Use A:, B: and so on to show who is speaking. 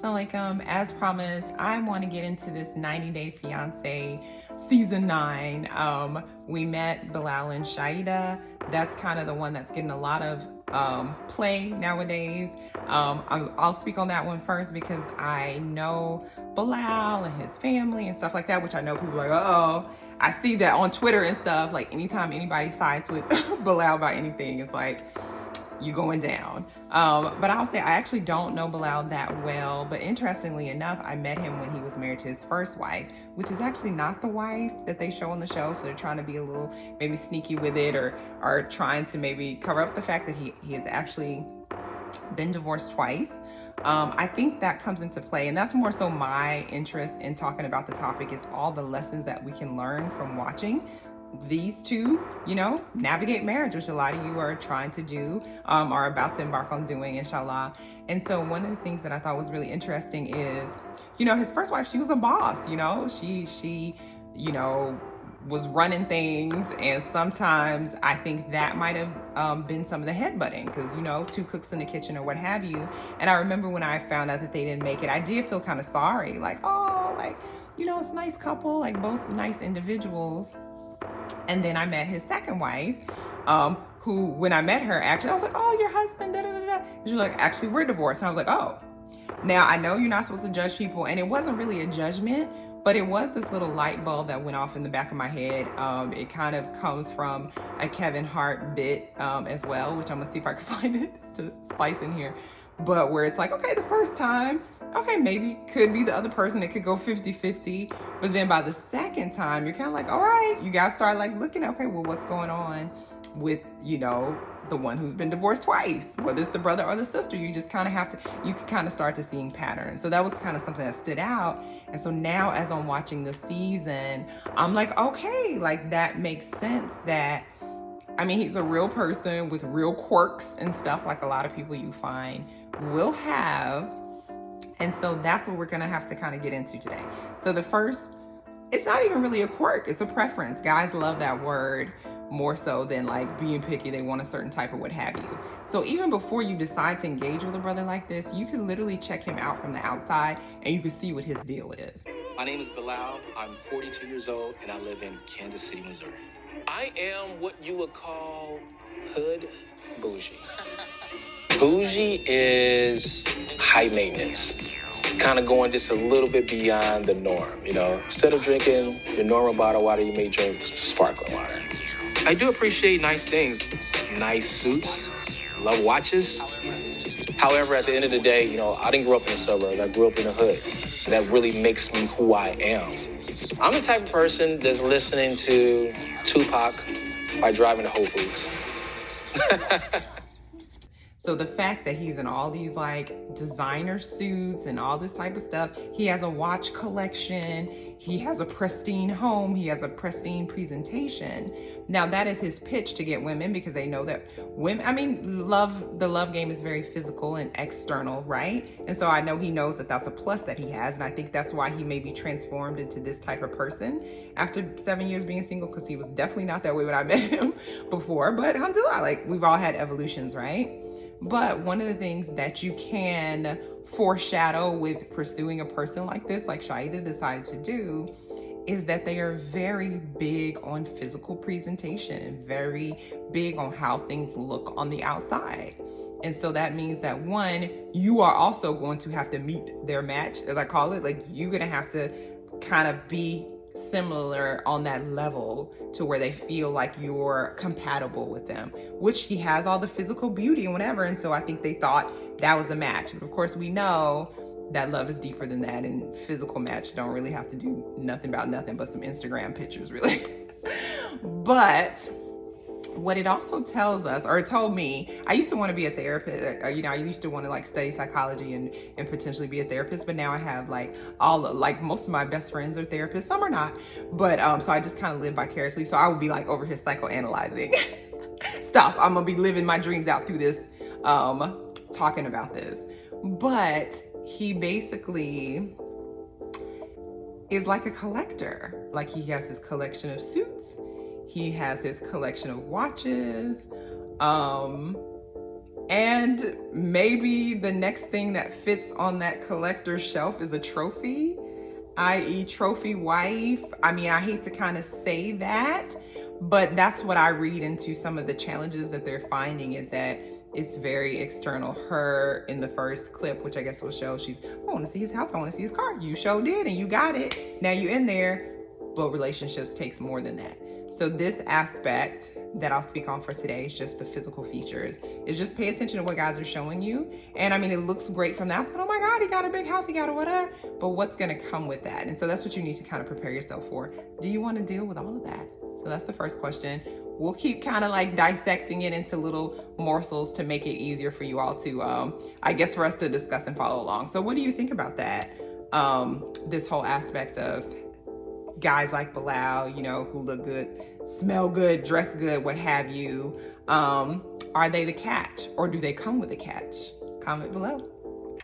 A: So as promised, I want to get into this 90 Day Fiance season 9. We met Bilal and Chilllleeee. That's kind of the one that's getting a lot of play nowadays. I'll speak on that one first because I know Bilal and his family and stuff like that, which I know people are like, oh, I see that on Twitter and stuff. Like anytime anybody sides with Bilal about anything, it's like, you going down. But I'll say I actually don't know Bilal that well, but interestingly enough, I met him when he was married to his first wife, which is actually not the wife that they show on the show. So they're trying to be a little maybe sneaky with it, or are trying to maybe cover up the fact that he has actually been divorced twice. I think that comes into play, and that's more so my interest in talking about the topic, is all the lessons that we can learn from watching these two, navigate marriage, which a lot of you are trying to do, are about to embark on doing, inshallah. And so one of the things that I thought was really interesting is, his first wife, she was a boss, she was running things. And sometimes I think that might have been some of the headbutting, because, two cooks in the kitchen or what have you. And I remember when I found out that they didn't make it, I did feel kind of sorry, it's a nice couple, both nice individuals. And then I met his second wife, who, when I met her, actually, I was like, oh, your husband, da da da da. And she was like, actually, we're divorced. And I was like, oh. Now, I know you're not supposed to judge people, and it wasn't really a judgment, but it was this little light bulb that went off in the back of my head. It kind of comes from a Kevin Hart bit as well, which I'm going to see if I can find it to spice in here. But where it's like, okay, the first time, okay, maybe could be the other person. It could go 50-50. But then by the second time, you're kind of like, all right, you guys start looking at, okay, well, what's going on with, the one who's been divorced twice, whether it's the brother or the sister. You just kind of you can kind of start to seeing patterns. So that was kind of something that stood out. And so now as I'm watching the season, I'm like, okay, that makes sense that, he's a real person with real quirks and stuff like a lot of people you find will have. And so that's what we're going to have to kind of get into today. So the first, it's not even really a quirk. It's a preference. Guys love that word more so than being picky. They want a certain type or what have you. So even before you decide to engage with a brother like this, you can literally check him out from the outside and you can see what his deal is.
B: My name is Bilal. I'm 42 years old and I live in Kansas City, Missouri. I am what you would call hood bougie. Bougie is high maintenance, kind of going just a little bit beyond the norm. Instead of drinking your normal bottled water, you may drink sparkling water. I do appreciate nice things, nice suits, love watches. However, at the end of the day, I didn't grow up in the suburbs. I grew up in the hood. That really makes me who I am. I'm the type of person that's listening to Tupac by driving to Whole Foods.
A: So the fact that he's in all these designer suits and all this type of stuff, he has a watch collection, he has a pristine home, he has a pristine presentation. Now that is his pitch to get women, because they know that women, the love game is very physical and external, right? And so I know he knows that that's a plus that he has. And I think that's why he may be transformed into this type of person after 7 years being single, because he was definitely not that way when I met him before. But alhamdulillah, we've all had evolutions, right? But one of the things that you can foreshadow with pursuing a person like this, like Chilllleeee decided to do, is that they are very big on physical presentation and very big on how things look on the outside. And so that means that, one, you are also going to have to meet their match, as I call it. You're going to have to kind of be similar on that level to where they feel like you're compatible with them, which he has all the physical beauty and whatever. And so I think they thought that was a match. But of course we know that love is deeper than that, and physical match don't really have to do nothing but some Instagram pictures, really. But what it also tells us, or it told me, I used to want to be a therapist. I used to want to study psychology and potentially be a therapist. But now I have most of my best friends are therapists. Some are not. But so I just kind of live vicariously. So I would be over here psychoanalyzing stuff. I'm going to be living my dreams out through this, talking about this. But he basically is like a collector. He has his collection of suits. He has his collection of watches. And maybe the next thing that fits on that collector's shelf is a trophy, i.e. trophy wife. I mean, I hate to kind of say that, but that's what I read into some of the challenges that they're finding, is that it's very external. Her in the first clip, which I guess will show, she's, I want to see his house, I want to see his car. You sure did, and you got it. Now you in there. But relationships takes more than that. So this aspect that I'll speak on for today is just the physical features. Is just pay attention to what guys are showing you. And I mean, it looks great from the outside. Oh my God, he got a big house, he got a whatever. But what's gonna come with that? And so that's what you need to kind of prepare yourself for. Do you want to deal with all of that? So that's the first question. We'll keep kind of like dissecting it into little morsels to make it easier for you all to, I guess, for us to discuss and follow along. So what do you think about that? This whole aspect of guys like Bilal, you know, who look good, smell good, dress good, what have you. Are they the catch, or do they come with a catch? Comment below.